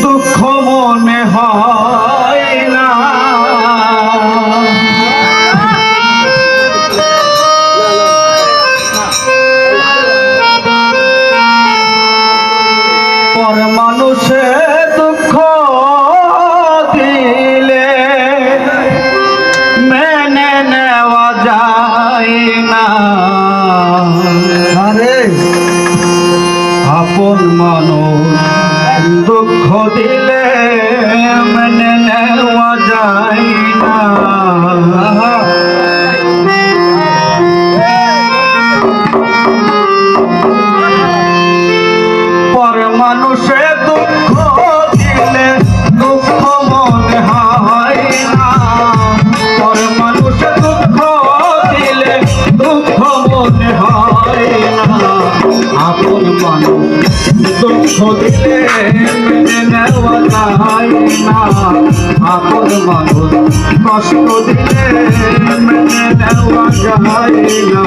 দুঃখ মনে হয় না পর মানুষে দুঃখ দিলে মেনে নেওয়া যায় না আরে আপন মানুষ দুঃখ দিলে মেনে নেওয়া যায় না পর মানুষে দুঃখ দিলে দুঃখ মনে হয় না পর মানুষে দুঃখ দিলে দুঃখ মনে হয় না আপন মানুষ দুঃখ দিলে মেনে নেওয়া যায় না আপন মানুষ কষ্ট দিলে মেনে নেওয়া যায় না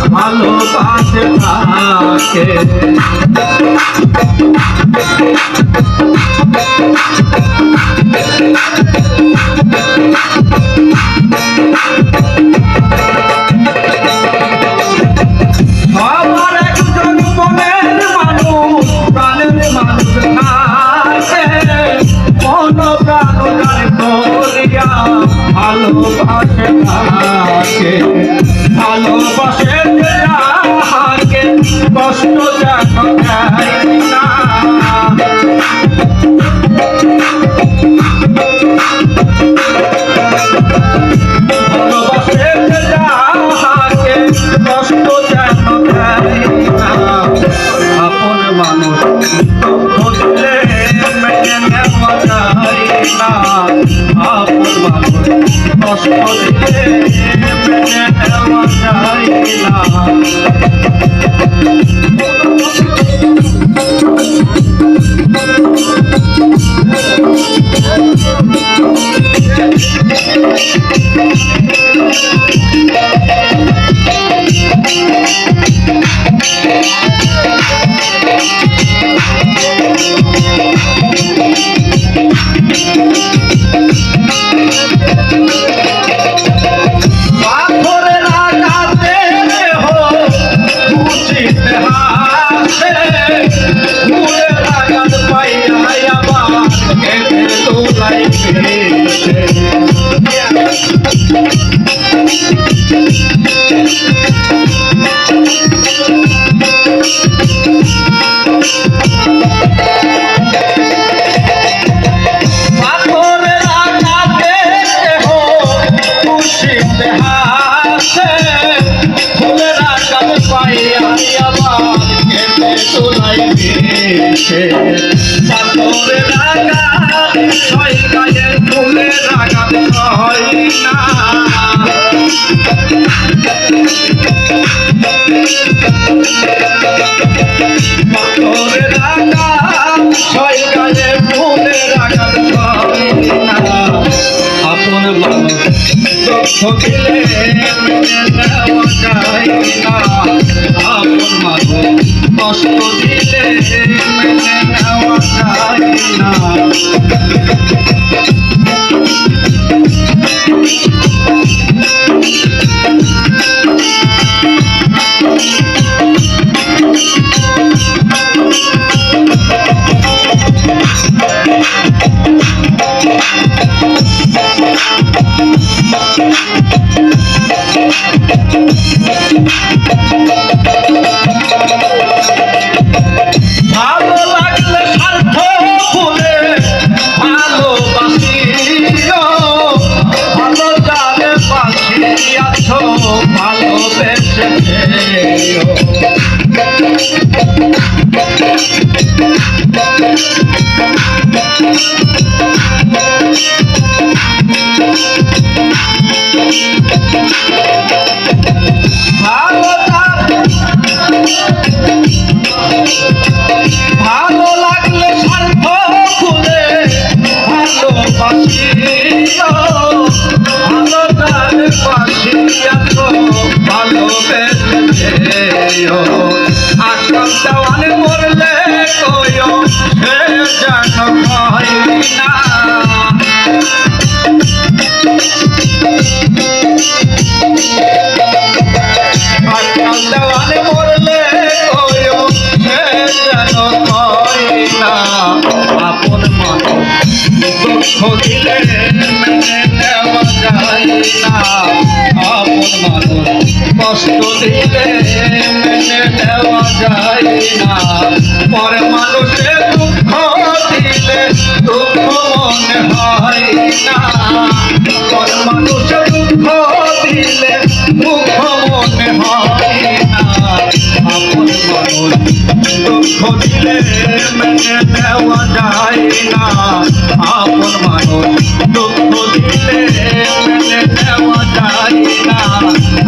ভালোবাসে থাকে সবার একজন মনের মানুষ প্রাণের মানুষ থাকে কোন প্রাণ করিয়া ভালোবাসে থাকে ভালোবাসে যাহাকে কষ্ট দেখা যায় না ভালোবাসে যাহাকে কষ্ট দেখা যায় না আপন মানুষ দুঃখ দিলে মেনে নেওয়া যায় না আপন মানুষ কষ্ট দিলে মেনে নেওয়া যায় না পাথরে রাগা ছয় গায়ে ফুলে রাগা হয় না পাথরে রাগা ছয় গায়ে ফুলে রাগা হয় না আপন মানুষ দুঃখ দিলে মেনে নেওয়া যায় না আপন মানুষ কষ্ট দিলে মেনে নেওয়া যায় না ভালো লাগলে দেওয়ানে মরলে কইও সে যেন হয় না আজকাল দেওয়ানে মরলে কইও সে যেন হয় না আপন মানুষ দুঃখ দিলে মেনে নেওয়া যায় না আপন মানুষ কষ্ট দিলে মেনে নেওয়া যায় না পর মানুষে দুঃখ দিলে দুঃখ মনে হয় না পর মানুষে দুঃখ দিলে দুঃখ মনে হয় না আপন মানুষ দুঃখ দিলে মেনে নেওয়া যায় না আপন মানুষ দুঃখ দিলে মেনে নেওয়া যায় না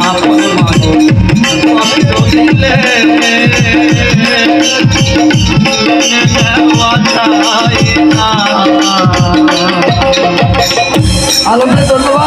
আপন মানুষ কষ্ট দিলে